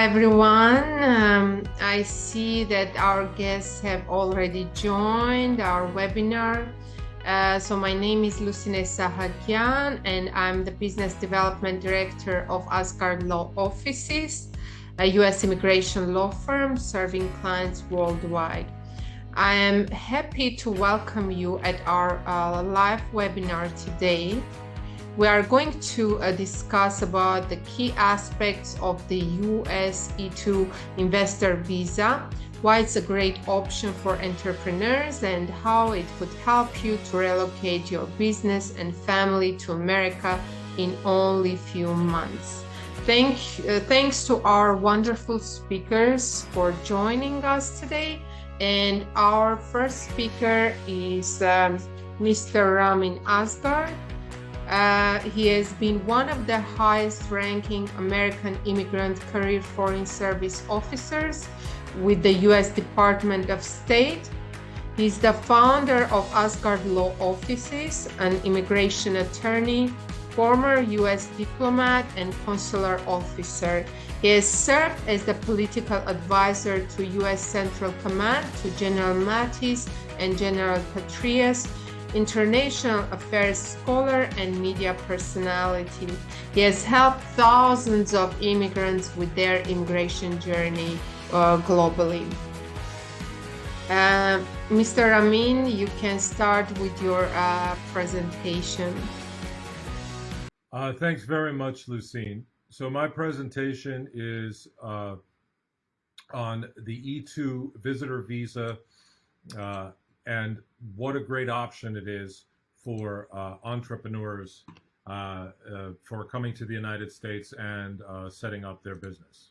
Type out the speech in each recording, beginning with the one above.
everyone. I see that our guests have already joined our webinar. So my name is Lucine Sahagyan, and I'm the Business Development Director of Asgard Law Offices, a U.S. immigration law firm serving clients worldwide. I am happy to welcome you at our live webinar today. We are going to discuss about the key aspects of the U.S. E-2 investor visa, why it's a great option for entrepreneurs, and how it could help you to relocate your business and family to America in only few months. Thanks to our wonderful speakers for joining us today. And our first speaker is Mr. Ramin Asghar. He has been one of the highest-ranking American immigrant career foreign service officers with the U.S. Department of State. He's the founder of Asgard Law Offices, an immigration attorney, former U.S. diplomat, and consular officer. He has served as the political advisor to U.S. Central Command to General Mattis and General Petraeus, international affairs scholar and media personality. He has helped thousands of immigrants with their immigration journey globally. Mr. Ramin, you can start with your presentation. Thanks very much, Lucine. So my presentation is on the E-2 visitor visa and what a great option it is for entrepreneurs for coming to the United States and setting up their business.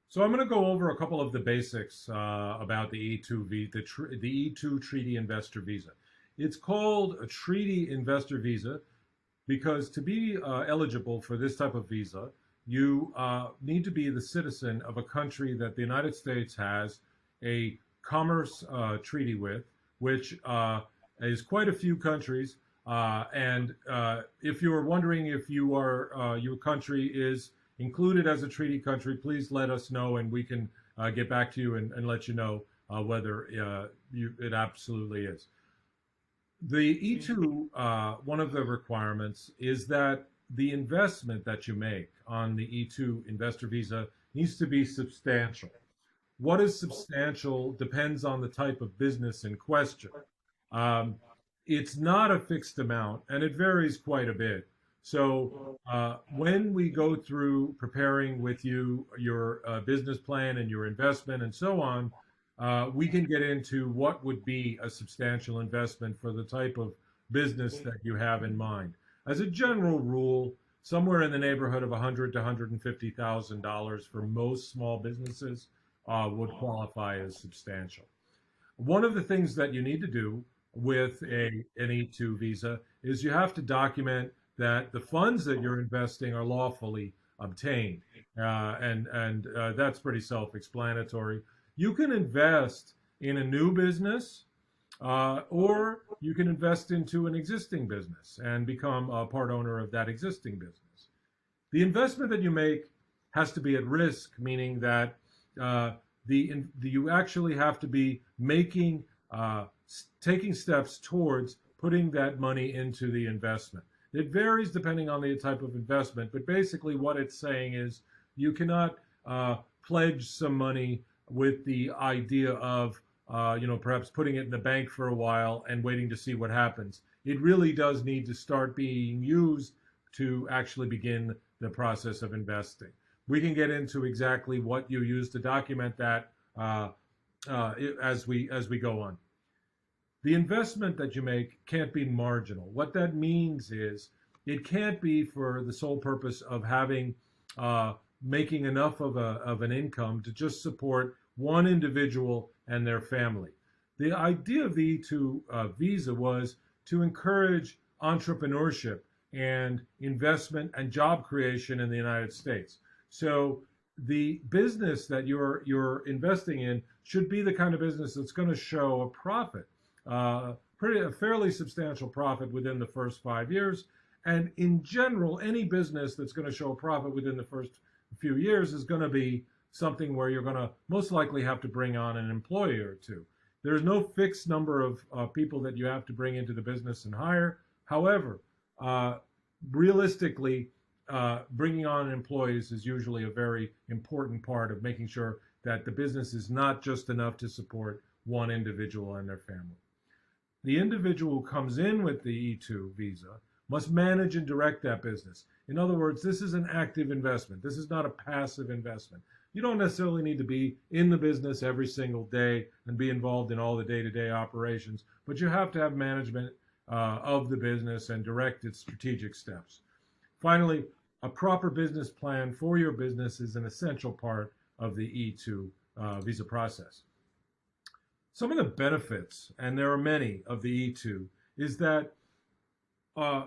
So I'm going to go over a couple of the basics about the E-2 the E-2 Treaty Investor Visa. It's called a Treaty Investor Visa because to be eligible for this type of visa, you need to be the citizen of a country that the United States has a commerce treaty with, which is quite a few countries. And if you are wondering if your country is included as a treaty country, please let us know and we can get back to you and let you know whether it absolutely is. The E-2, one of the requirements is that the investment that you make on the E-2 investor visa needs to be substantial. What is substantial depends on the type of business in question. It's not a fixed amount, and it varies quite a bit. So when we go through preparing with you your business plan and your investment and so on, we can get into what would be a substantial investment for the type of business that you have in mind. As a general rule, somewhere in the neighborhood of $100,000 to $150,000 for most small businesses would qualify as substantial. One of the things that you need to do with an E-2 visa is you have to document that the funds that you're investing are lawfully obtained, and that's pretty self-explanatory. You can invest in a new business, or you can invest into an existing business and become a part owner of that existing business. The investment that you make has to be at risk, meaning that you actually have to be making, taking steps towards putting that money into the investment. It varies depending on the type of investment, but basically what it's saying is you cannot pledge some money with the idea of perhaps putting it in the bank for a while and waiting to see what happens. It really does need to start being used to actually begin the process of investing. We can get into exactly what you use to document that as we go on. The investment that you make can't be marginal. What that means is it can't be for the sole purpose of having making enough of an income to just support one individual and their family. The idea of the E-2 visa was to encourage entrepreneurship and investment and job creation in the United States. So the business that you're investing in should be the kind of business that's going to show a profit, a fairly substantial profit within the first 5 years. And in general, any business that's going to show a profit within the first few years is going to be something where you're going to most likely have to bring on an employee or two. There's no fixed number of people that you have to bring into the business and hire. However, realistically, bringing on employees is usually a very important part of making sure that the business is not just enough to support one individual and their family. The individual who comes in with the E-2 visa must manage and direct that business. In other words, this is an active investment. This is not a passive investment. You don't necessarily need to be in the business every single day and be involved in all the day-to-day operations, but you have to have management of the business and direct its strategic steps. Finally, a proper business plan for your business is an essential part of the E-2 visa process. Some of the benefits, and there are many of the E-2, is that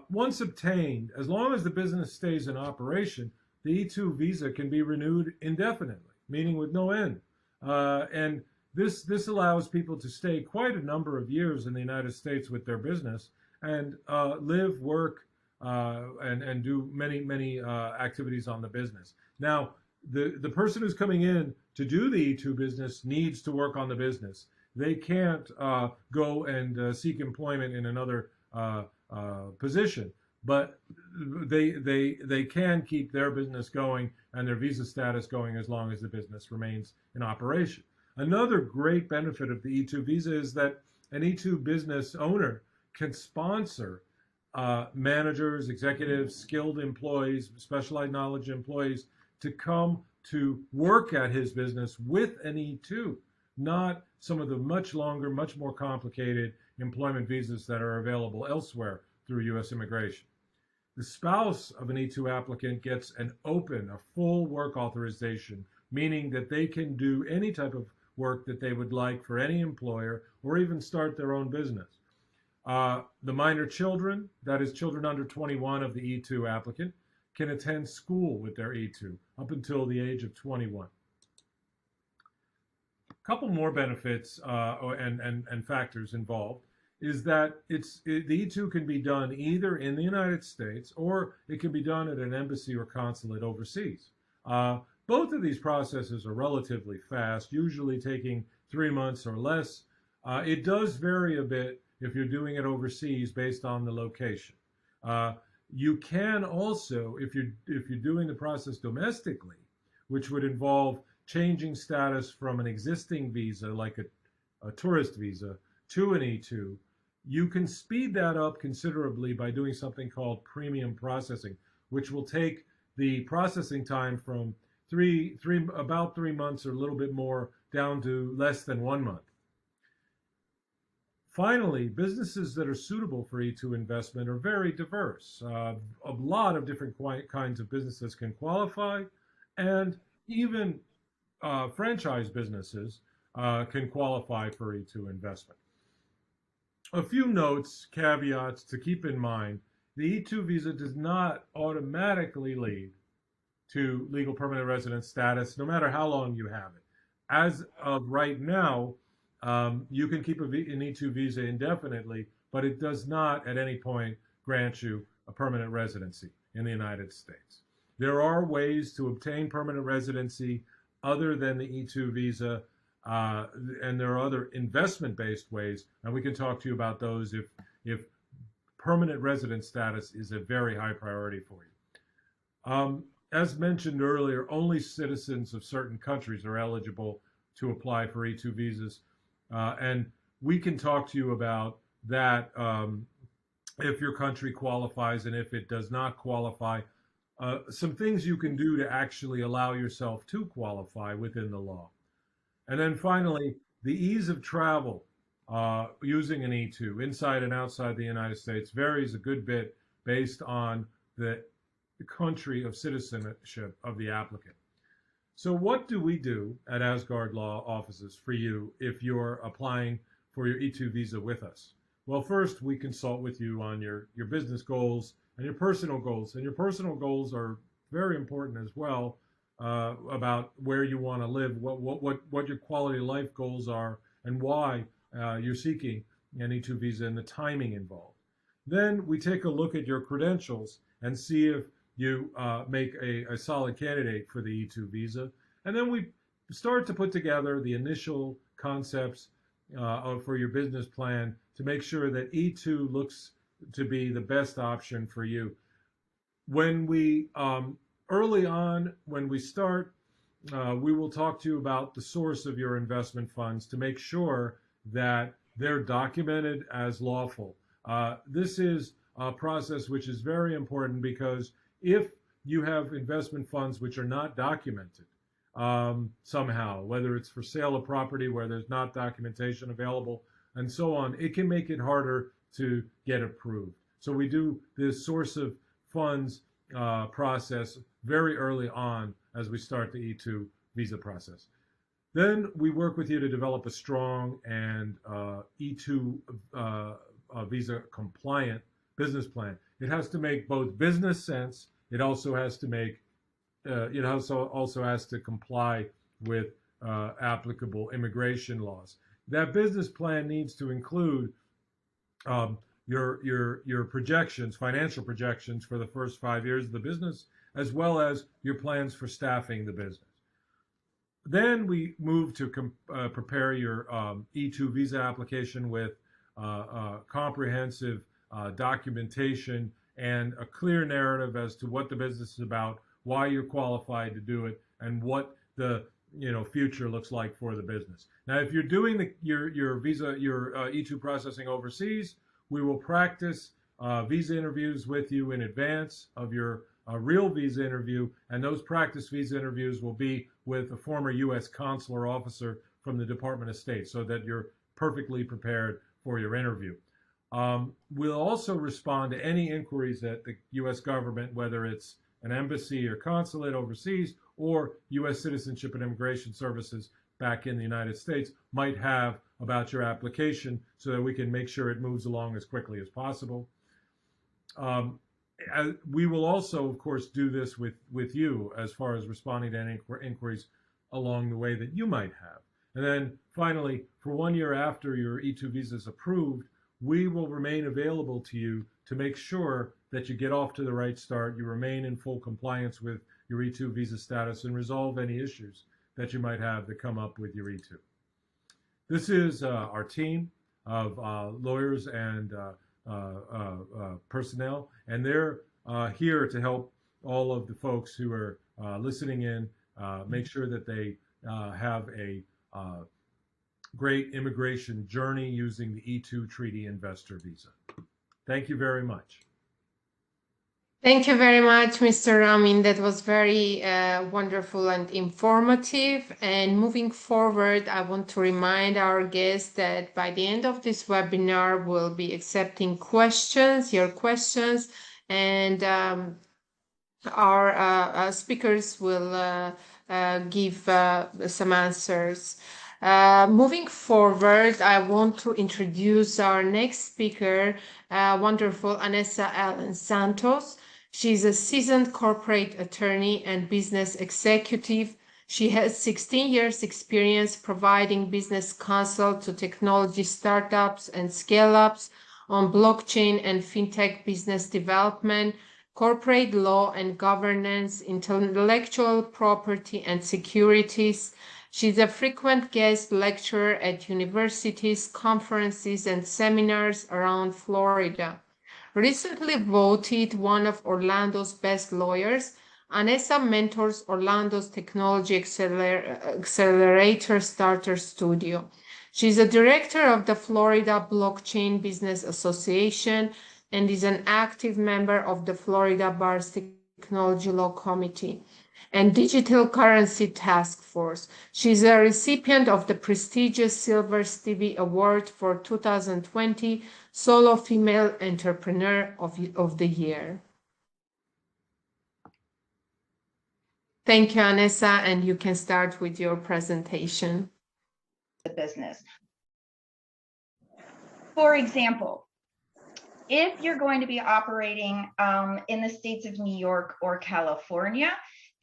once obtained, as long as the business stays in operation, the E-2 visa can be renewed indefinitely, meaning with no end. And this allows people to stay quite a number of years in the United States with their business and live, work, and do many activities on the business. Now, the person who's coming in to do the E-2 business needs to work on the business. They can't go and seek employment in another position, but they can keep their business going and their visa status going as long as the business remains in operation. Another great benefit of the E-2 visa is that an E-2 business owner can sponsor managers, executives, skilled employees, specialized knowledge employees to come to work at his business with an E-2, not some of the much longer, much more complicated employment visas that are available elsewhere through U.S. immigration. The spouse of an E-2 applicant gets a full work authorization, meaning that they can do any type of work that they would like for any employer or even start their own business. The minor children, that is children under 21 of the E-2 applicant, can attend school with their E-2 up until the age of 21. A couple more benefits and factors involved is that the E-2 can be done either in the United States or it can be done at an embassy or consulate overseas. Both of these processes are relatively fast, usually taking 3 months or less. It does vary a bit if you're doing it overseas based on the location. You can also, if you're doing the process domestically, which would involve changing status from an existing visa, like a tourist visa, to an E-2, you can speed that up considerably by doing something called premium processing, which will take the processing time from about 3 months or a little bit more down to less than 1 month. Finally, businesses that are suitable for E-2 investment are very diverse. A lot of different kinds of businesses can qualify, and even franchise businesses can qualify for E-2 investment. A few notes, caveats to keep in mind. The E-2 visa does not automatically lead to legal permanent resident status, no matter how long you have it. As of right now, you can keep an E-2 visa indefinitely, but it does not at any point grant you a permanent residency in the United States. There are ways to obtain permanent residency other than the E-2 visa, and there are other investment-based ways, and we can talk to you about those if permanent resident status is a very high priority for you. As mentioned earlier, only citizens of certain countries are eligible to apply for E-2 visas. And we can talk to you about that if your country qualifies and if it does not qualify. Some things you can do to actually allow yourself to qualify within the law. And then finally, the ease of travel using an E-2 inside and outside the United States varies a good bit based on the country of citizenship of the applicant. So what do we do at Asgard Law offices for you if you're applying for your E-2 visa with us? Well, first, we consult with you on your business goals and your personal goals. And your personal goals are very important as well, about where you want to live, what your quality of life goals are, and why you're seeking an E-2 visa and the timing involved. Then we take a look at your credentials and see if you make a solid candidate for the E2 visa. And then we start to put together the initial concepts for your business plan to make sure that E2 looks to be the best option for you. When we early on, when we start, we will talk to you about the source of your investment funds to make sure that they're documented as lawful. This is a process which is very important because if you have investment funds which are not documented somehow, whether it's for sale of property where there's not documentation available and so on, it can make it harder to get approved. So we do this source of funds process very early on as we start the E2 visa process. Then we work with you to develop a strong and E2 visa compliant business plan. It has to make both business sense. It also has to make it also has to comply with applicable immigration laws. That business plan needs to include your projections, financial projections for the first 5 years of the business, as well as your plans for staffing the business. Then we move to prepare your E2 visa application with comprehensive documentation and a clear narrative as to what the business is about, why you're qualified to do it, and what the future looks like for the business. Now, if you're doing your visa, your E2 processing overseas, we will practice visa interviews with you in advance of your real visa interview, and those practice visa interviews will be with a former U.S. consular officer from the Department of State, so that you're perfectly prepared for your interview. We'll also respond to any inquiries that the U.S. government, whether it's an embassy or consulate overseas or U.S. Citizenship and Immigration Services back in the United States, might have about your application, so that we can make sure it moves along as quickly as possible. We will also, of course, do this with you as far as responding to any inquiries along the way that you might have. And then finally, for 1 year after your E2 visa is approved, we will remain available to you to make sure that you get off to the right start, you remain in full compliance with your E2 visa status, and resolve any issues that you might have that come up with your E2. This is our team of lawyers and personnel, and they're here to help all of the folks who are listening in make sure that they have a great immigration journey using the E2 Treaty Investor Visa. Thank you very much. Thank you very much, Mr. Ramin. That was very wonderful and informative. And moving forward, I want to remind our guests that by the end of this webinar, we'll be accepting your questions, and our speakers will give some answers. Moving forward, I want to introduce our next speaker, wonderful Anessa Allen Santos. She's a seasoned corporate attorney and business executive. She has 16 years experience providing business counsel to technology startups and scale-ups on blockchain and fintech business development, corporate law and governance, intellectual property and securities. She's a frequent guest lecturer at universities, conferences, and seminars around Florida. Recently voted one of Orlando's best lawyers, Anessa mentors Orlando's Technology Accelerator Starter Studio. She's a director of the Florida Blockchain Business Association and is an active member of the Florida Bar's Technology Law Committee and Digital Currency Task Force. She's a recipient of the prestigious Silver Stevie Award for 2020 Solo Female Entrepreneur of the Year. Thank you, Anessa, and you can start with your presentation. The business. For example, if you're going to be operating in the states of New York or California,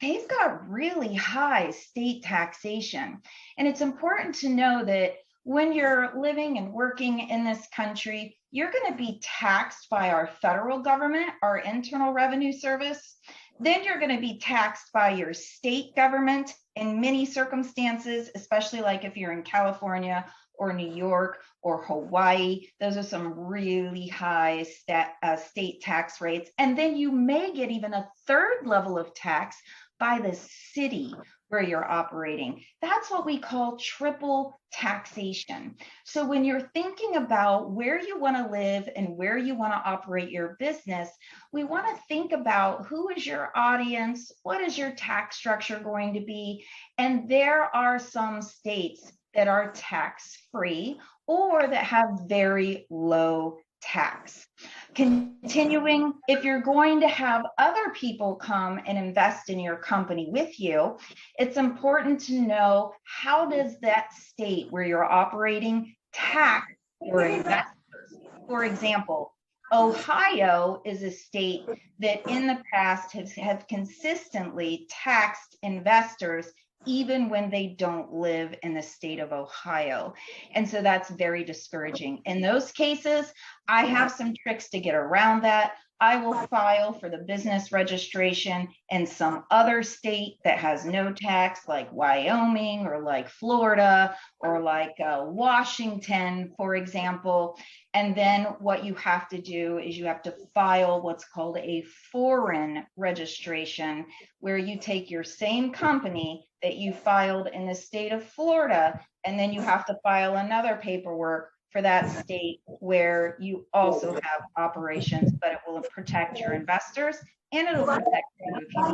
they've got really high state taxation. And it's important to know that when you're living and working in this country, you're going to be taxed by our federal government, our Internal Revenue Service. Then you're going to be taxed by your state government in many circumstances, especially like if you're in California or New York or Hawaii. Those are some really high state tax rates. And then you may get even a third level of tax by the city where you're operating. That's what we call triple taxation. So when you're thinking about where you want to live and where you want to operate your business, we want to think about who is your audience, what is your tax structure going to be, and there are some states that are tax-free or that have very low tax. Continuing, if you're going to have other people come and invest in your company with you, it's important to know, how does that state where you're operating tax your investors? For example, Ohio is a state that in the past have consistently taxed investors even when they don't live in the state of Ohio. And so that's very discouraging. In those cases, I have some tricks to get around that. I will file for the business registration in some other state that has no tax, like Wyoming or like Florida or like Washington, for example. And then what you have to do is you have to file what's called a foreign registration, where you take your same company that you filed in the state of Florida, and then you have to file another paperwork for that state where you also have operations, but it will protect your investors and it'll protect you if you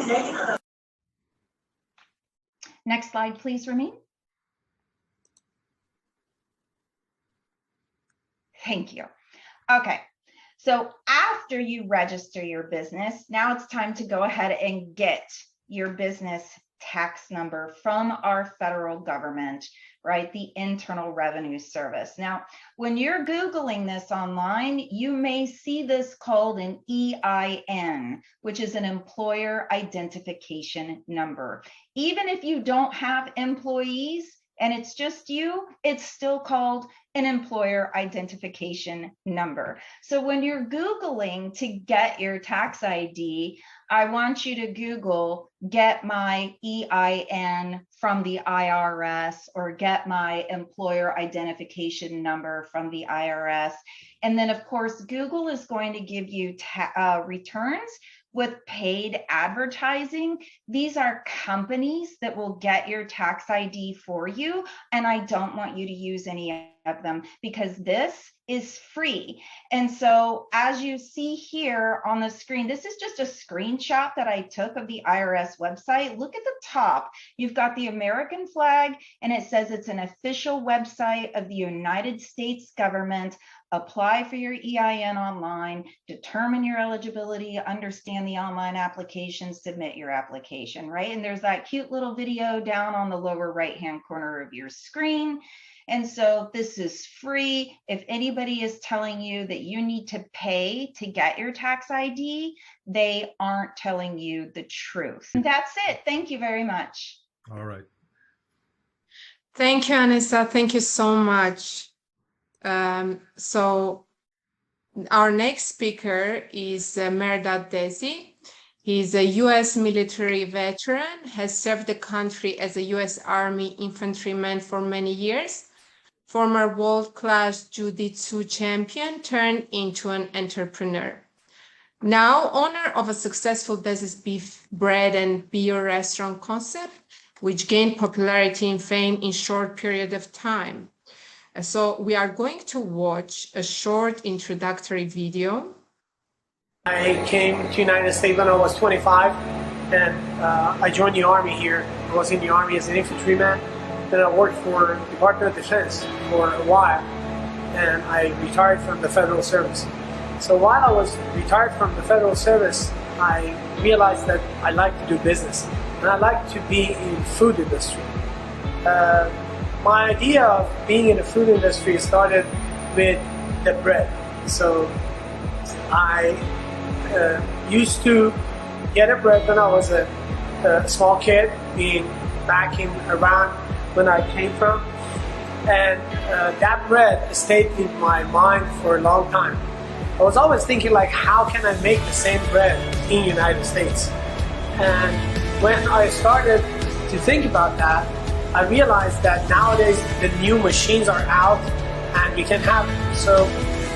need. Next slide, please, Ramin. Thank you. Okay. So after you register your business, now it's time to go ahead and get your business tax number from our federal government, right? The Internal Revenue Service. Now, when you're Googling this online, you may see this called an EIN, which is an employer identification number. Even if you don't have employees and it's just you, it's still called an employer identification number. So when you're Googling to get your tax ID, I want you to Google, get my EIN from the IRS, or get my employer identification number from the IRS. And then of course, Google is going to give you returns with paid advertising. These are companies that will get your tax ID for you. And I don't want you to use any of them because this is free. And so as you see here on the screen, this is just a screenshot that I took of the IRS website. Look at the top. You've got the American flag and it says it's an official website of the United States government. Apply for your EIN online, determine your eligibility, understand the online application, submit your application, right? And there's that cute little video down on the lower right-hand corner of your screen. And so this is free. If anybody is telling you that you need to pay to get your tax ID, they aren't telling you the truth. And that's it. Thank you very much. All right. Thank you, Anissa. Thank you so much. So our next speaker is Mehrdad Desi. He's a U.S. military veteran, has served the country as a U.S. Army infantryman for many years, former world-class jiu-jitsu champion turned into an entrepreneur. Now owner of a successful Desi's beef, bread, and beer restaurant concept, which gained popularity and fame in short period of time. So we are going to watch a short introductory video. I came to the United States when I was 25, and I joined the Army here. I was in the Army as an infantryman. Then I worked for the Department of Defense for a while, and I retired from the federal service. So while I was retired from the federal service, I realized that I like to do business, and I like to be in food industry. My idea of being in the food industry started with the bread. So I used to get a bread when I was a small kid, being back in around when I came from. And that bread stayed in my mind for a long time. I was always thinking like, how can I make the same bread in the United States? And when I started to think about that, I realized that nowadays the new machines are out and we can have them. So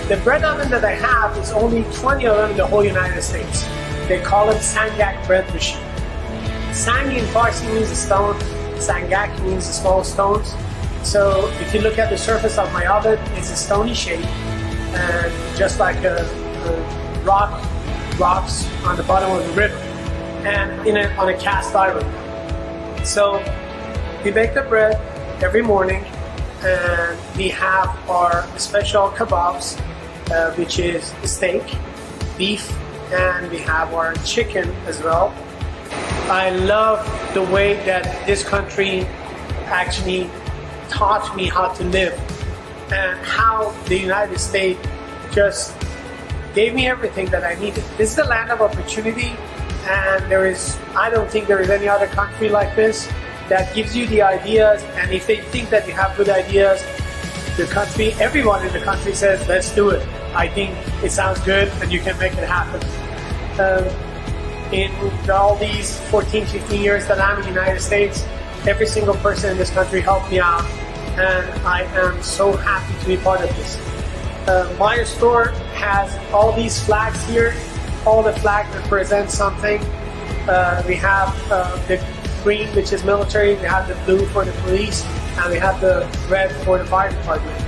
the bread oven that I have is only 20 of them in the whole United States. They call it Sangak bread machine. Sang in Farsi means a stone, Sangak means small stones. So if you look at the surface of my oven, it's a stony shape, and just like a rocks on the bottom of the river, and on a cast iron. So we bake the bread every morning, and we have our special kebabs, which is steak, beef, and we have our chicken as well. I love the way that this country actually taught me how to live, and how the United States just gave me everything that I needed. This is the land of opportunity, and I don't think there is any other country like this that gives you the ideas, and if they think that you have good ideas, everyone in the country says, let's do it. I think it sounds good and you can make it happen. In all these 14, 15 years that I'm in the United States, every single person in this country helped me out, and I am so happy to be part of this. My store has all these flags here. All the flags represent something. We have the green, which is military, we have the blue for the police, and we have the red for the fire department.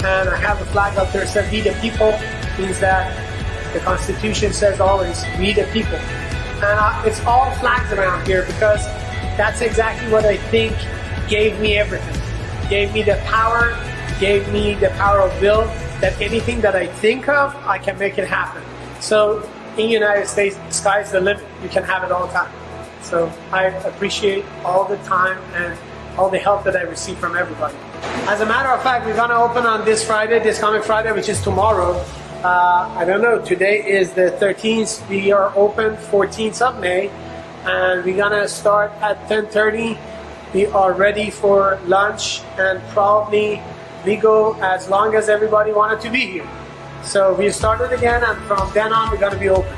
And I have a flag up there that says, "We the people," means that the Constitution says always, "We the people." And it's all flags around here because that's exactly what I think gave me everything. Gave me the power, gave me the power of will, that anything that I think of, I can make it happen. So in the United States, the sky's the limit. You can have it all the time. So I appreciate all the time and all the help that I receive from everybody. As a matter of fact, we're gonna open on this coming Friday, which is tomorrow. I don't know, today is the 13th. We are open 14th of May, and we're gonna start at 10:30. We are ready for lunch, and probably we go as long as everybody wanted to be here. So we started again, and from then on we're gonna be open.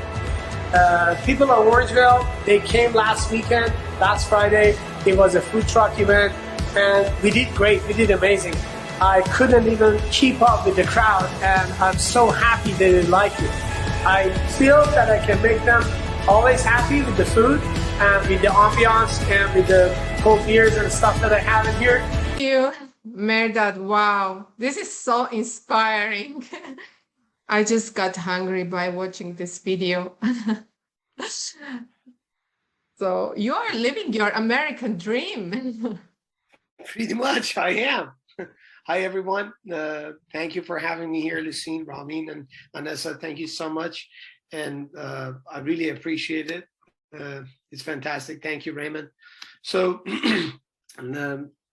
People of Orangeville, they came last weekend, last Friday. It was a food truck event, and we did great, we did amazing. I couldn't even keep up with the crowd, and I'm so happy they like it. I feel that I can make them always happy with the food and with the ambiance and with the cold beers and stuff that I have in here. Thank you, Merdad. Wow, this is so inspiring. I just got hungry by watching this video. So you are living your American dream. Pretty much, I am. Hi, everyone. Thank you for having me here, Lucine, Ramin, and Vanessa. Thank you so much. And I really appreciate it. It's fantastic. Thank you, Raymond. So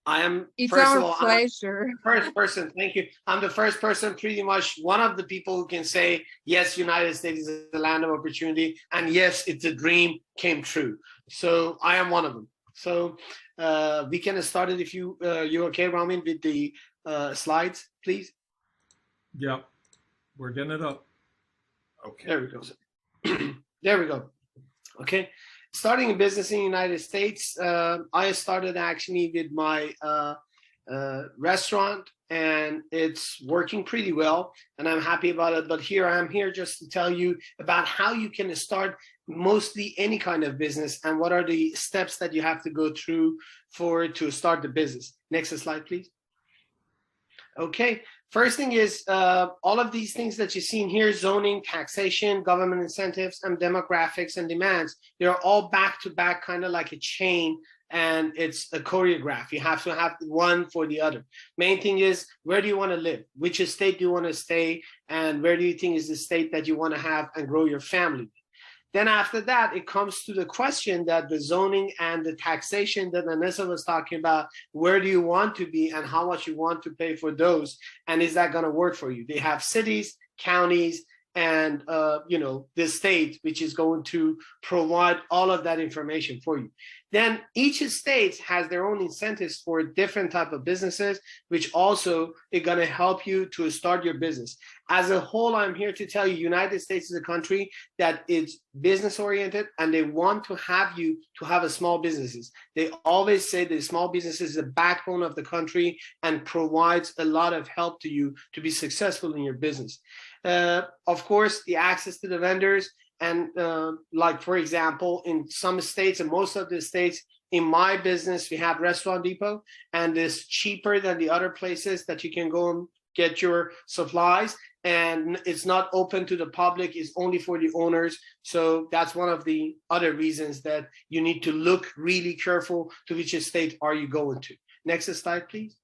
I am, It's first our of all, pleasure. first person. Thank you. I'm the first person, pretty much one of the people who can say, yes, United States is the land of opportunity. And yes, it's a dream came true. So I am one of them. So we can start it if you okay, Ramin, with the slides, please. Yeah, we're getting it up. Okay. There we go. There we go. Okay. Starting a business in the United States, I started actually with my restaurant, and it's working pretty well, and I'm happy about it. But here I am here just to tell you about how you can start mostly any kind of business and what are the steps that you have to go through to start the business. Next slide, please. Okay, first thing is all of these things that you see in here, zoning, taxation, government incentives, and demographics and demands, they're all back to back, kind of like a chain, and it's a choreograph. You have to have one for the other. Main thing is, where do you want to live? Which state do you want to stay? And where do you think is the state that you want to have and grow your family? Then after that, it comes to the question that the zoning and the taxation that Anessa was talking about, where do you want to be and how much you want to pay for those? And is that going to work for you? They have cities, counties, and the state, which is going to provide all of that information for you. Then each state has their own incentives for different type of businesses, which also is going to help you to start your business. As a whole, I'm here to tell you, United States is a country that is business oriented, and they want to have you to have a small businesses. They always say that small business is the backbone of the country and provides a lot of help to you to be successful in your business. Of course, the access to the vendors, and like, for example, in some states and most of the states, in my business, we have Restaurant Depot, and it's cheaper than the other places that you can go and get your supplies. And it's not open to the public, it's only for the owners. So that's one of the other reasons that you need to look really careful to which state are you going to. Next slide, please.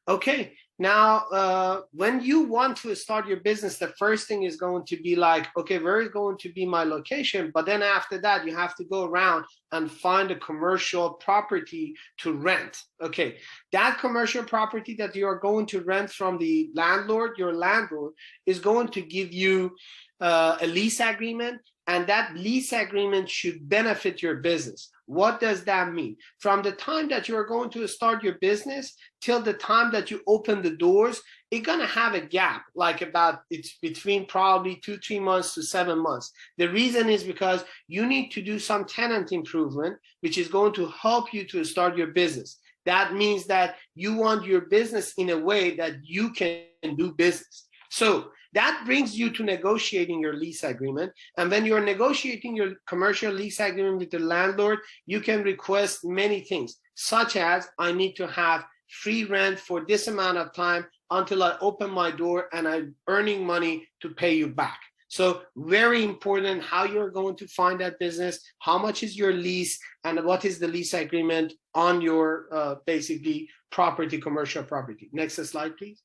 Okay, now when you want to start your business, the first thing is going to be like, okay, where is going to be my location? But then after that, you have to go around and find a commercial property to rent. Okay, that commercial property that you are going to rent from the landlord, your landlord is going to give you a lease agreement, and that lease agreement should benefit your business. What does that mean? From the time that you are going to start your business till the time that you open the doors, it's going to have a gap, like it's between probably 2-3 months to 7 months. The reason is because you need to do some tenant improvement, which is going to help you to start your business. That means that you want your business in a way that you can do business. So that brings you to negotiating your lease agreement. And when you're negotiating your commercial lease agreement with the landlord, you can request many things, such as, I need to have free rent for this amount of time until I open my door and I'm earning money to pay you back. So very important how you're going to find that business, how much is your lease, and what is the lease agreement on your basically property, commercial property. Next slide, please.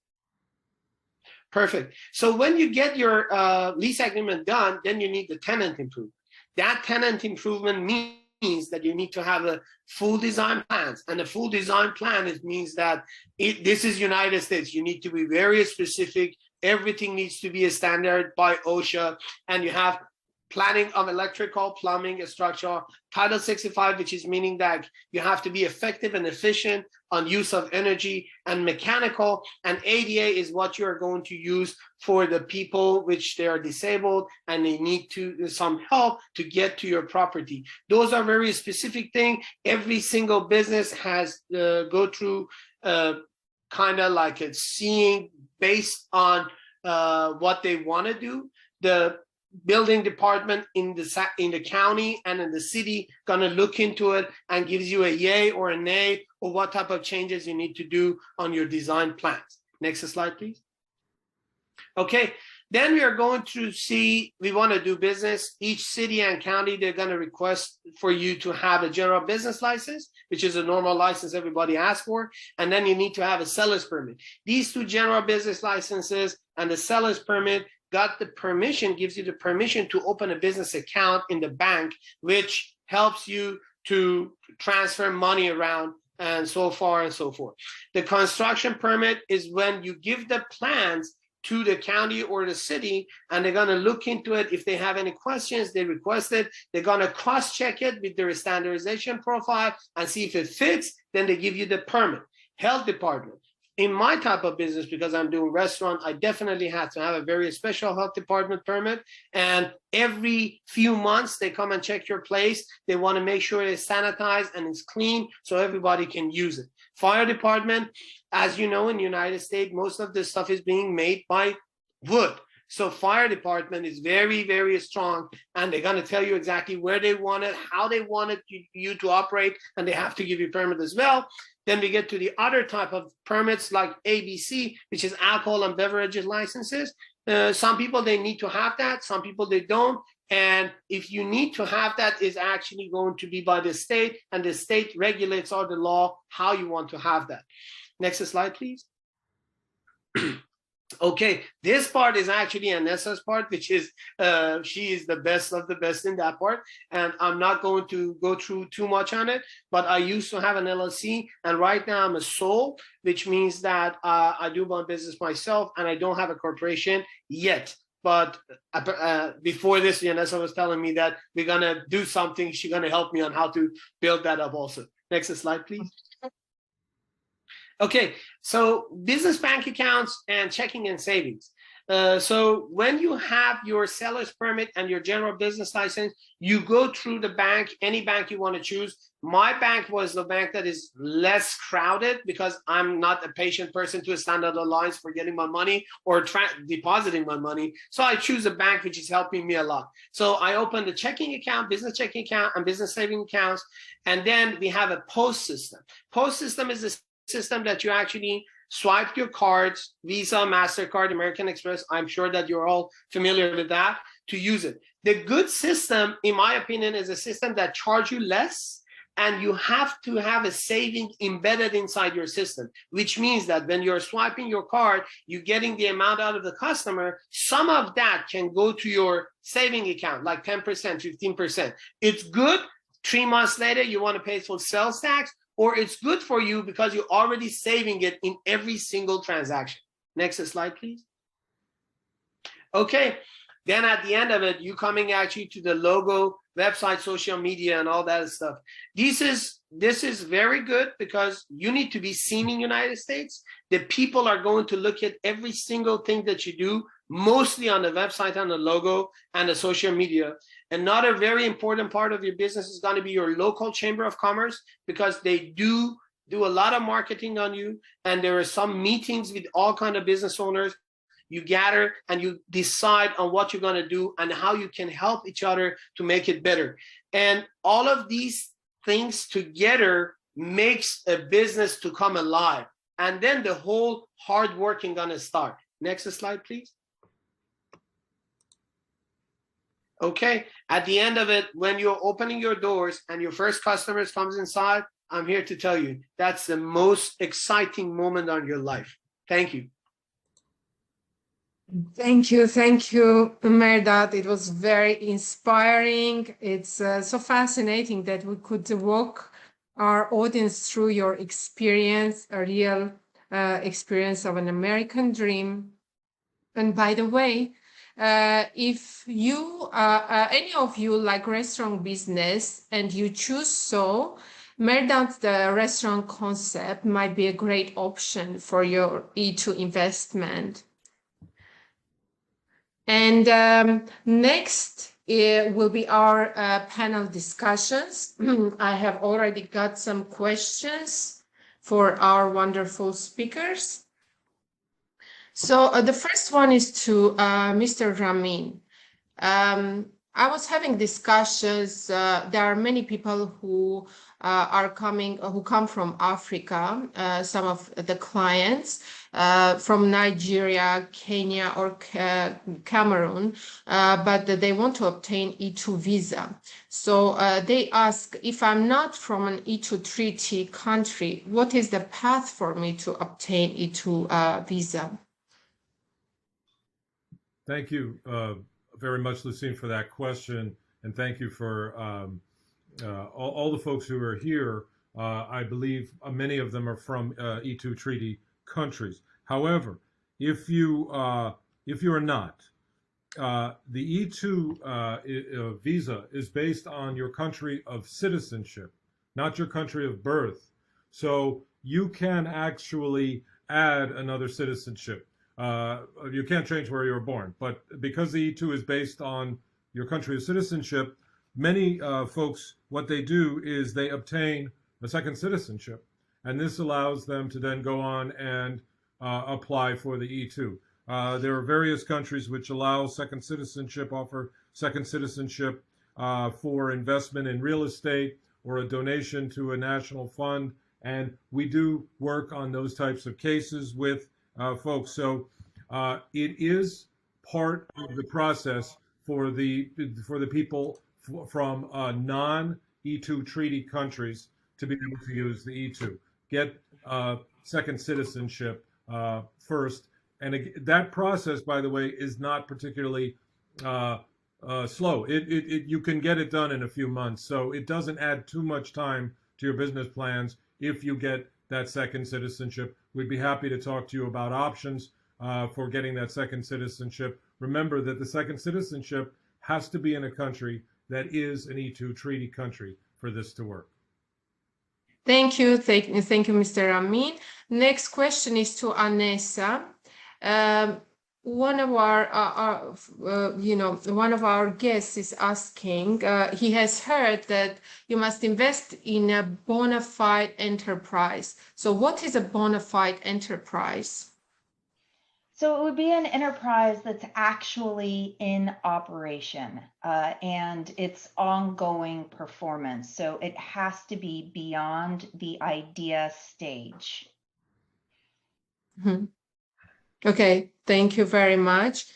Perfect. So when you get your lease agreement done, then you need the tenant improvement. That tenant improvement means that you need to have a full design plans, and a full design plan means that this is United States. You need to be very specific. Everything needs to be a standard by OSHA, and you have planning of electrical, plumbing, structural, Title 65, which is meaning that you have to be effective and efficient on use of energy, and mechanical, and ADA is what you are going to use for the people which they are disabled and they need some help to get to your property. Those are very specific things. Every single business has go through kind of like a seeing based on what they want to do. The building department in the county and in the city gonna look into it and gives you a yay or a nay or what type of changes you need to do on your design plans. Next slide, please. Okay, then we are going to see, we want to do business. Each city and county, they're going to request for you to have a general business license, which is a normal license everybody asks for. And then you need to have a seller's permit. These two general business licenses and the seller's permit got the permission, gives you the permission to open a business account in the bank, which helps you to transfer money around and so far and so forth. The construction permit is when you give the plans to the county or the city, and they're gonna look into it. If they have any questions, they request it. They're gonna cross-check it with their standardization profile and see if it fits, then they give you the permit. Health department. In my type of business, because I'm doing restaurant, I definitely have to have a very special health department permit. And every few months, they come and check your place. They want to make sure it's sanitized and it's clean so everybody can use it. Fire department, as you know, in the United States, most of this stuff is being made by wood. So fire department is very, very strong, and they're going to tell you exactly where they want it, how they want it you to operate, and they have to give you permit as well. Then we get to the other type of permits like ABC, which is alcohol and beverages licenses. Some people, they need to have that. Some people, they don't. And if you need to have that, is actually going to be by the state, and the state regulates all the law how you want to have that. Next slide, please. Okay, this part is actually Anessa's part, which is she is the best of the best in that part, and I'm not going to go through too much on it, but I used to have an LLC, and right now I'm a sole, which means that I do my business myself and I don't have a corporation yet. But before this, Yanessa was telling me that we're going to do something. She's going to help me on how to build that up also. Next slide, please. Okay, so business bank accounts and checking and savings. So when you have your seller's permit and your general business license, you go through the bank, any bank you want to choose. My bank was the bank that is less crowded because I'm not a patient person to stand on the lines for getting my money or depositing my money. So I choose a bank which is helping me a lot. So I opened a checking account, business checking account, and business saving accounts. And then we have a post system. Post system is a system that you actually swipe your cards, Visa, MasterCard, American Express. I'm sure that you're all familiar with that to use it. The good system, in my opinion, is a system that charges you less, and you have to have a saving embedded inside your system, which means that when you're swiping your card, you're getting the amount out of the customer. Some of that can go to your saving account, like 10%, 15%. It's good. 3 months later, you want to pay for sales tax, or it's good for you because you're already saving it in every single transaction. Next slide, please. Okay, then at the end of it, you coming actually to the logo, website, social media, and all that stuff. This is very good because you need to be seen in the United States. The people are going to look at every single thing that you do, mostly on the website and the logo and the social media. Another very important part of your business is going to be your local chamber of commerce, because they do a lot of marketing on you, and there are some meetings with all kind of business owners. You gather and you decide on what you're going to do and how you can help each other to make it better. And all of these things together makes a business to come alive. And then the whole hard working going to start. Next slide, please. Okay, at the end of it, when you're opening your doors and your first customers comes inside, I'm here to tell you that's the most exciting moment on your life. Thank you. Thank you, Mehrdad. It was very inspiring. It's so fascinating that we could walk our audience through your experience, a real experience of an American dream. And by the way, if you, any of you like restaurant business and you choose so, Mehrdad's the restaurant concept might be a great option for your E-2 investment. And next will be our panel discussions. I have already got some questions for our wonderful speakers. So the first one is to Mr. Ramin. I was having discussions. There are many people who come from Africa. Some of the clients from Nigeria, Kenya, or Cameroon, but they want to obtain E-2 visa. So they ask, if I'm not from an E-2 treaty country, what is the path for me to obtain E-2 visa? Thank you very much, Lucine, for that question. And thank you for all the folks who are here. I believe many of them are from E-2 treaty countries. However, if you are not, the E-2 visa is based on your country of citizenship, not your country of birth. So you can actually add another citizenship. You can't change where you were born, but because the E-2 is based on your country of citizenship, many folks, what they do is they obtain a second citizenship, and this allows them to then go on and apply for the E-2. There are various countries which allow second citizenship, offer second citizenship for investment in real estate or a donation to a national fund, and we do work on those types of cases with folks. So it is part of the process for the people from non-E-2 treaty countries to be able to use the E-2. Get second citizenship first. And that process, by the way, is not particularly slow. You can get it done in a few months. So it doesn't add too much time to your business plans if you get that second citizenship. We'd be happy to talk to you about options for getting that second citizenship, remember that the second citizenship has to be in a country that is an E2 treaty country for this to work. Thank you, Mr. Amin. Next question is to Anessa. One of our guests is asking. He has heard that you must invest in a bona fide enterprise. So, what is a bona fide enterprise? So it would be an enterprise that's actually in operation and its ongoing performance. So it has to be beyond the idea stage. Mm-hmm. Okay, thank you very much.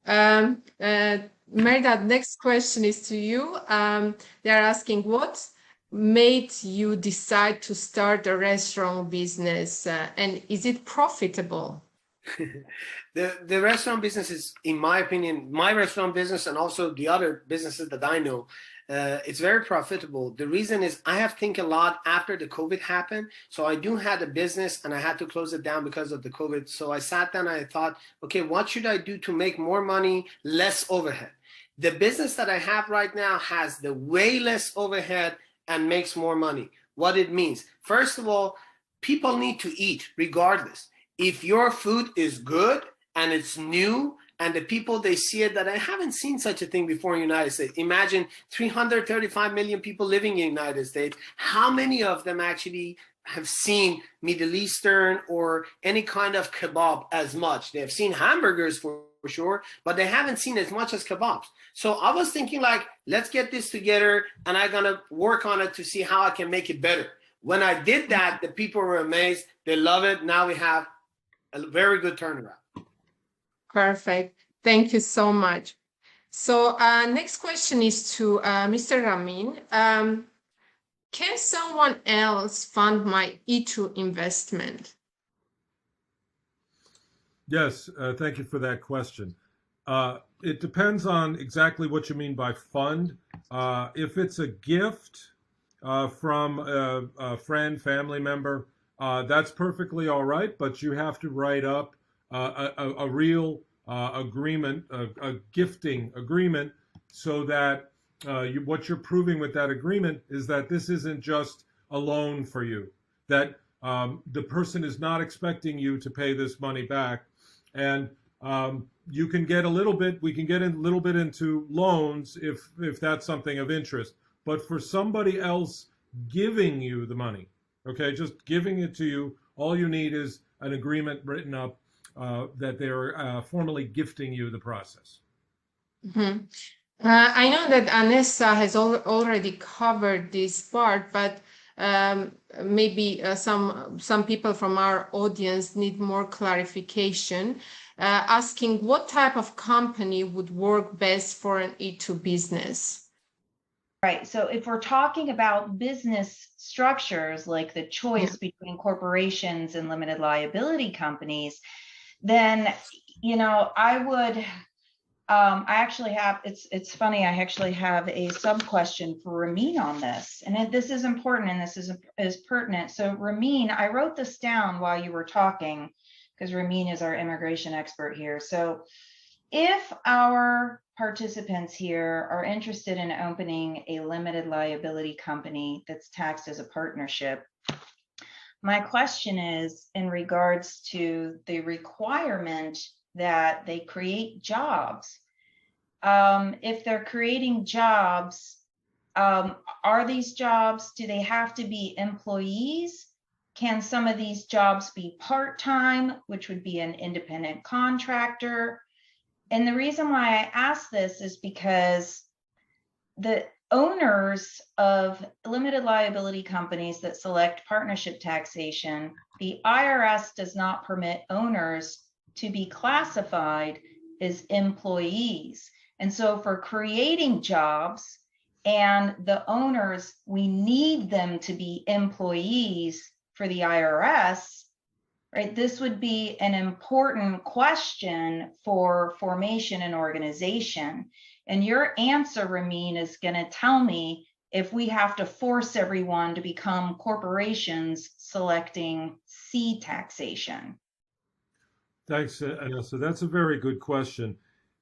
Merdad, next question is to you. They're asking, what made you decide to start a restaurant business and is it profitable? The restaurant business is, in my opinion, my restaurant business and also the other businesses that I know, it's very profitable. The reason is I have think a lot after the COVID happened. So I do had a business and I had to close it down because of the COVID. So I sat down and I thought, okay, what should I do to make more money, less overhead? The business that I have right now has the way less overhead and makes more money. What it means, first of all, people need to eat regardless. If your food is good and it's new and the people, they see it, that I haven't seen such a thing before in the United States. Imagine 335 million people living in the United States. How many of them actually have seen Middle Eastern or any kind of kebab as much? They have seen hamburgers for sure, but they haven't seen as much as kebabs. So I was thinking like, let's get this together and I'm gonna work on it to see how I can make it better. When I did that, the people were amazed. They love it. Now we have a very good turnaround. Perfect. Thank you so much. So next question is to Mr. Ramin. Can someone else fund my E2 investment? Yes, thank you for that question. It depends on exactly what you mean by fund. If it's a gift from a friend, family member, that's perfectly all right, but you have to write up a real agreement, a gifting agreement, so that what you're proving with that agreement is that this isn't just a loan for you, that the person is not expecting you to pay this money back. And you can get a little bit, we can get a little bit into loans if that's something of interest. But for somebody else giving you the money, okay, just giving it to you, all you need is an agreement written up that they're formally gifting you the process. Mm-hmm. I know that Anessa has already covered this part, but maybe some people from our audience need more clarification, asking what type of company would work best for an E2 business? Right. So if we're talking about business structures, like the choice between corporations and limited liability companies, then, I would, I actually have, it's funny, I actually have a sub question for Ramin on this, and this is important and this is pertinent. So Ramin, I wrote this down while you were talking because Ramin is our immigration expert here. So if our participants here are interested in opening a limited liability company that's taxed as a partnership, my question is in regards to the requirement that they create jobs. If they're creating jobs, are these jobs, do they have to be employees? Can some of these jobs be part-time, which would be an independent contractor? And the reason why I ask this is because the owners of limited liability companies that select partnership taxation, the IRS does not permit owners to be classified as employees. And so for creating jobs and the owners, we need them to be employees for the IRS, right? This would be an important question for formation and organization. And your answer, Ramin, is going to tell me if we have to force everyone to become corporations selecting C taxation. Thanks, Anessa. That's a very good question.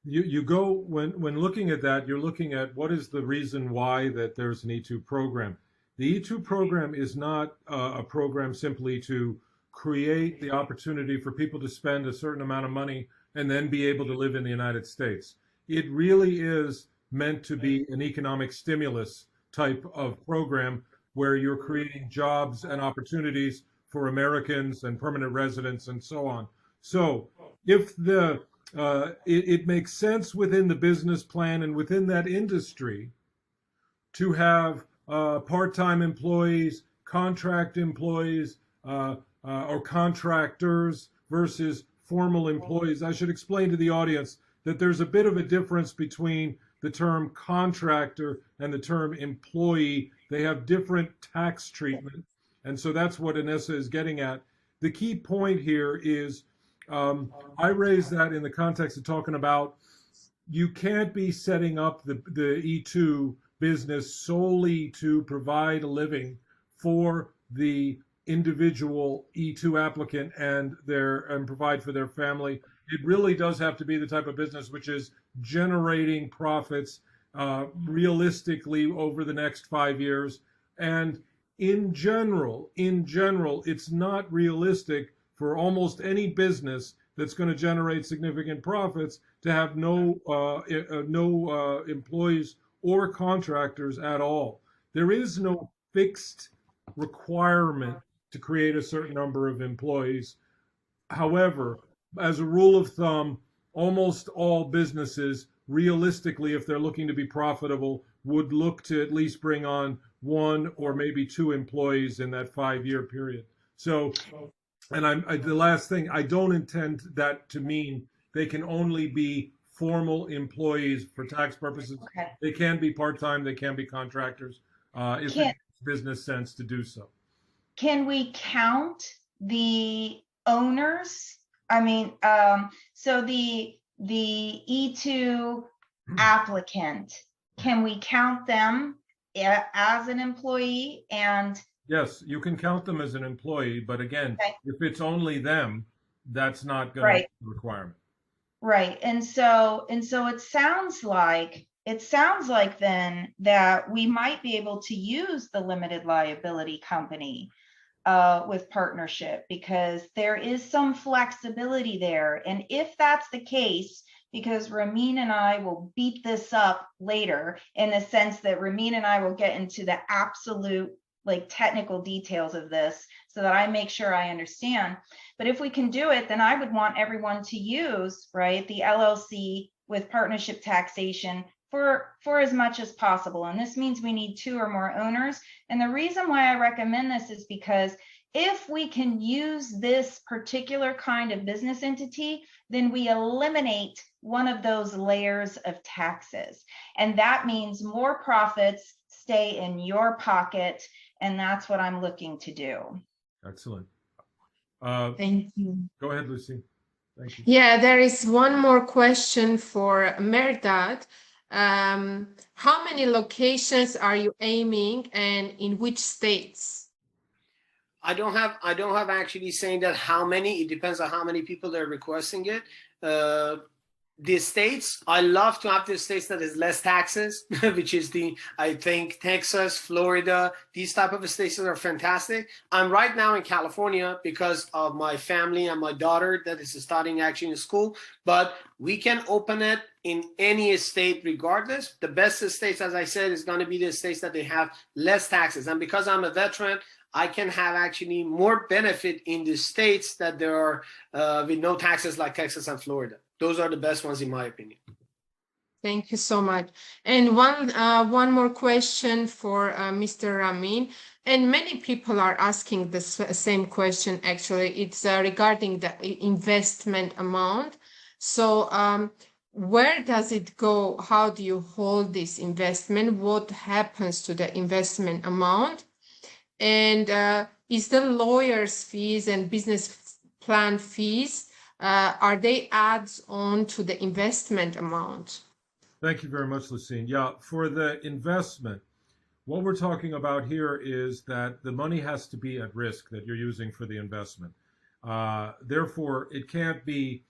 you go when looking at that, you're looking at what is the reason why that there's an E2 program. The E2 program is not a program simply to create the opportunity for people to spend a certain amount of money and then be able to live in the United States. It really is meant to be an economic stimulus type of program where you're creating jobs and opportunities for Americans and permanent residents and so on. So if it makes sense within the business plan and within that industry to have part-time employees, contract employees, or contractors versus formal employees. I should explain to the audience that there's a bit of a difference between the term contractor and the term employee. They have different tax treatment. And so that's what Anessa is getting at. The key point here is I raise that in the context of talking about you can't be setting up the E2 business solely to provide a living for the individual E2 applicant and provide for their family. It really does have to be the type of business which is generating profits realistically over the next 5 years. And in general, it's not realistic for almost any business that's going to generate significant profits to have no employees or contractors at all. There is no fixed requirement to create a certain number of employees. However, as a rule of thumb, almost all businesses, realistically, if they're looking to be profitable, would look to at least bring on 1 or maybe 2 employees in that 5-year period. So, and the last thing, I don't intend that to mean they can only be formal employees for tax purposes. Okay. They can be part-time, they can be contractors, if it makes business sense to do so. Can we count the owners? I mean, so the E2 applicant, can we count them as an employee? And yes, you can count them as an employee, but again, okay, if it's only them, that's not going to be a requirement. Right. And so it sounds like then that we might be able to use the limited liability company with partnership, because there is some flexibility there. And if that's the case, because Ramin and I will beat this up later in the sense that Ramin and I will get into the absolute technical details of this so that I make sure I understand. But if we can do it, then I would want everyone to use, right, the LLC with partnership taxation for as much as possible. And this means we need 2 or more owners. And the reason why I recommend this is because if we can use this particular kind of business entity, then we eliminate one of those layers of taxes. And that means more profits stay in your pocket. And that's what I'm looking to do. Excellent. Thank you. Go ahead, Lucy. Thank you. Yeah, there is one more question for Merdad. How many locations are you aiming, and in which states? I don't have actually saying that how many. It depends on how many people are requesting it. The states, I love to have the states that is less taxes, which is I think Texas, Florida, these type of states are fantastic. I'm right now in California because of my family and my daughter that is studying actually in school, but we can open it in any state regardless. The best states, as I said, is going to be the states that they have less taxes. And because I'm a veteran, I can have actually more benefit in the states that there are with no taxes like Texas and Florida. Those are the best ones in my opinion. Thank you so much. And one more question for Mr. Ramin. And many people are asking the same question, actually. It's regarding the investment amount. So where does it go? How do you hold this investment? What happens to the investment amount? And is the lawyer's fees and business plan fees, are they adds on to the investment amount? Thank you very much, Lucine. Yeah, for the investment, what we're talking about here is that the money has to be at risk that you're using for the investment. Therefore, it can't be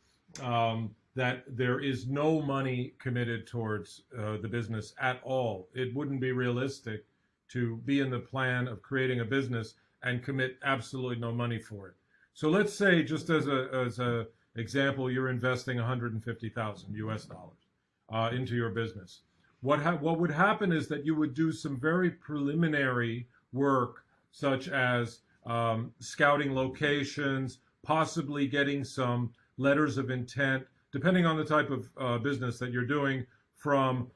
that there is no money committed towards the business at all. It wouldn't be realistic to be in the plan of creating a business and commit absolutely no money for it. So let's say, just as a example, you're investing 150,000 US dollars into your business. What would happen is that you would do some very preliminary work, such as scouting locations, possibly getting some letters of intent, depending on the type of business that you're doing, from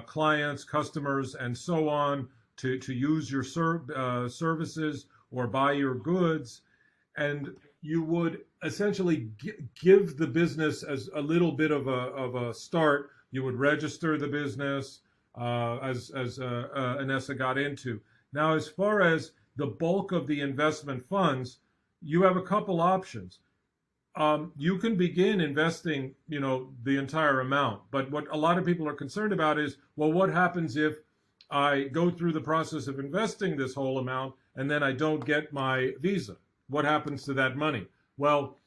clients, customers, and so on, to use your services or buy your goods. And you would essentially give the business as a little bit of a start. You would register the business as Anessa got into. Now, as far as the bulk of the investment funds, you have a couple options. You can begin investing, the entire amount. But what a lot of people are concerned about is, well, what happens if I go through the process of investing this whole amount and then I don't get my visa? What happens to that money? Well,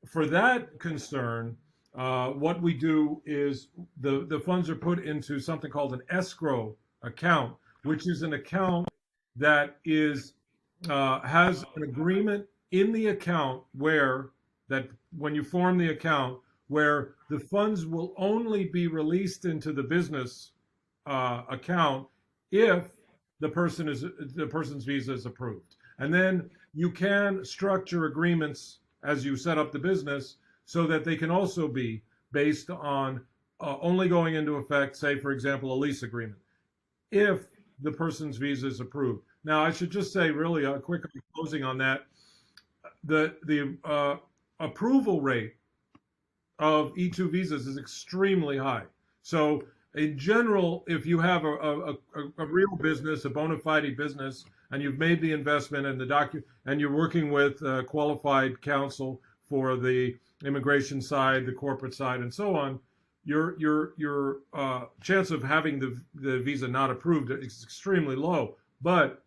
for that concern, what we do is the funds are put into something called an escrow account, which is an account that has an agreement in the account when you form the account, where the funds will only be released into the business account if the person's visa is approved. And then you can structure agreements as you set up the business so that they can also be based on only going into effect, say, for example, a lease agreement, if the person's visa is approved. Now, I should just say, really, quickly closing on that, the approval rate of E-2 visas is extremely high. So in general, if you have a real business, a bona fide business, and you've made the investment and you're working with qualified counsel for the immigration side, the corporate side, and so on, your chance of having the visa not approved is extremely low. But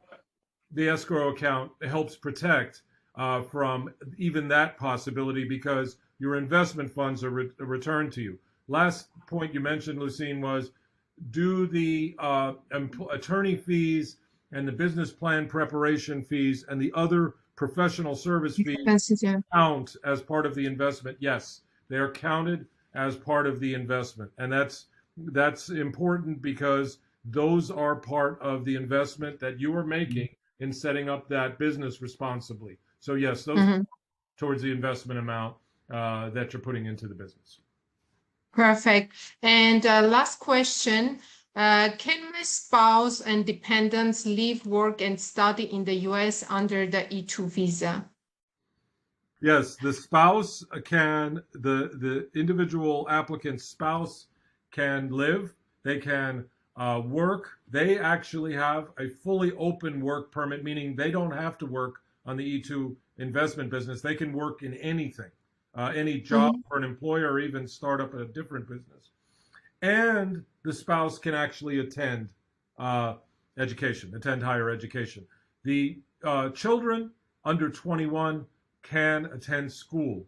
the escrow account helps protect from even that possibility, because your investment funds are returned to you. Last point you mentioned, Lucine, was, do the attorney fees and the business plan preparation fees and the other professional service fees count as part of the investment? Yes, they are counted as part of the investment. And that's important, because those are part of the investment that you are making in setting up that business responsibly. So yes, those are towards the investment amount that you're putting into the business. Perfect. And last question, can my spouse and dependents live, work, and study in the U.S. under the E-2 visa? Yes, the spouse can, the individual applicant's spouse can live, they can work. They actually have a fully open work permit, meaning they don't have to work on the E-2 investment business. They can work in anything, any job for an employer, or even start up a different business. And the spouse can actually attend education, attend higher education. The children under 21 can attend school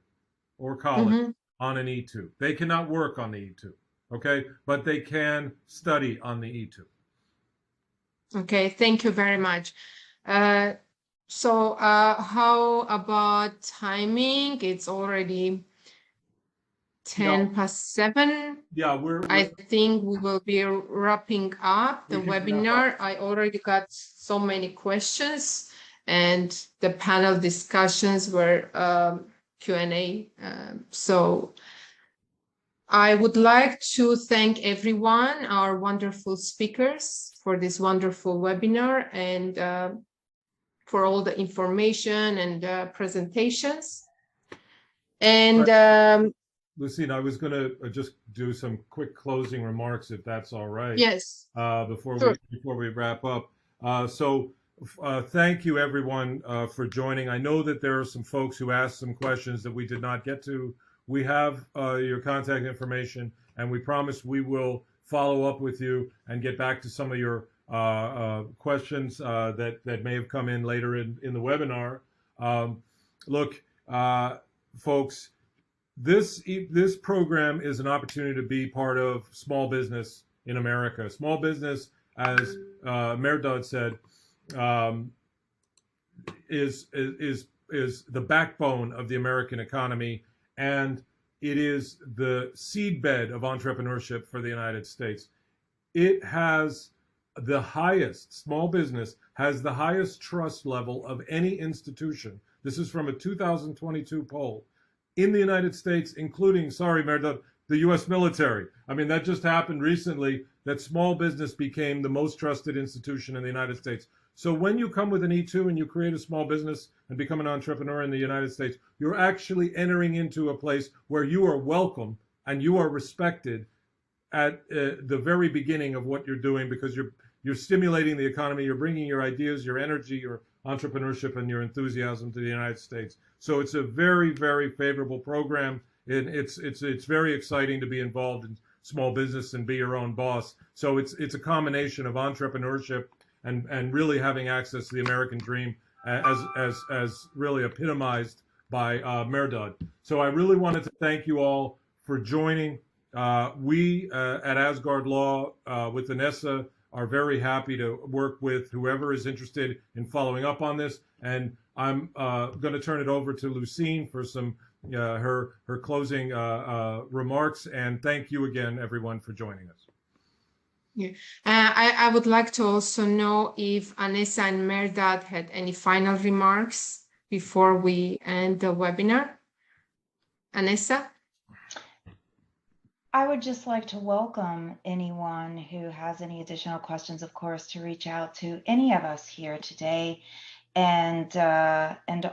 or college on an E-2. They cannot work on the E-2, okay? But they can study on the E-2. Okay, thank you very much. So how about timing? It's already 7:10. Yeah, I think we will be wrapping up the webinar. I already got so many questions, and the panel discussions were Q&A. So I would like to thank everyone, our wonderful speakers, for this wonderful webinar, and for all the information and presentations. And Lucine, I was going to just do some quick closing remarks, if that's all right. Yes. Before we wrap up. Thank you, everyone, for joining. I know that there are some folks who asked some questions that we did not get to. We have your contact information, and we promise we will follow up with you and get back to some of your questions that may have come in later in the webinar. Look, folks, this program is an opportunity to be part of small business in America. Small business, as Mehrdad said, is the backbone of the American economy, and it is the seedbed of entrepreneurship for the United States. It has the highest, small business has the highest trust level of any institution. This is from a 2022 poll in the United States, including, sorry, Mehrdad, the U.S. military. I mean, that just happened recently, that small business became the most trusted institution in the United States. So when you come with an E-2 and you create a small business and become an entrepreneur in the United States, you're actually entering into a place where you are welcome and you are respected at the very beginning of what you're doing, because you're stimulating the economy, you're bringing your ideas, your energy, your entrepreneurship, and your enthusiasm to the United States. So it's a very, very favorable program. It's very exciting to be involved in small business and be your own boss. So it's a combination of entrepreneurship and really having access to the American dream, as really epitomized by Mehrdad. So I really wanted to thank you all for joining. We at Asgard Law with Vanessa are very happy to work with whoever is interested in following up on this. And I'm going to turn it over to Lucine for some her closing remarks. And thank you again, everyone, for joining us. Yeah. I would like to also know if Anessa and Mehrdad had any final remarks before we end the webinar. Anessa? I would just like to welcome anyone who has any additional questions, of course, to reach out to any of us here today. And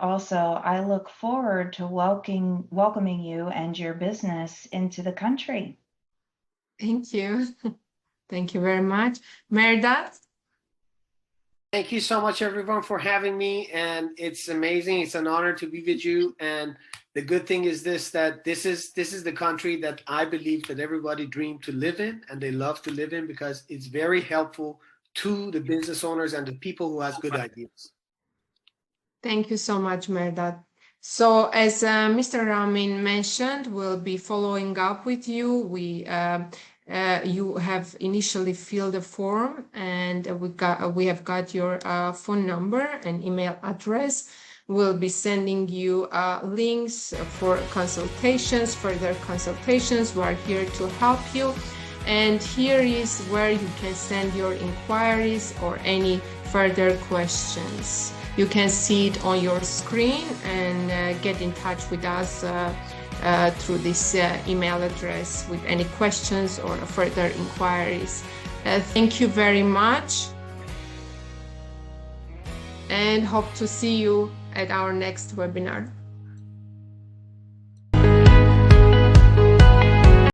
also, I look forward to welcoming you and your business into the country. Thank you. Thank you very much. Mehrdad? Thank you so much, everyone, for having me. And it's amazing. It's an honor to be with you. And the good thing is that this is the country that I believe that everybody dreamed to live in, and they love to live in, because it's very helpful to the business owners and the people who has good ideas. Thank you so much, Mehrdad. So as Mr. Ramin mentioned, we'll be following up with you. You have initially filled a form, and we have got your phone number and email address. We'll be sending you links for consultations, further consultations. We are here to help you. And here is where you can send your inquiries or any further questions. You can see it on your screen and get in touch with us through this email address with any questions or further inquiries. Thank you very much, and hope to see you at our next webinar.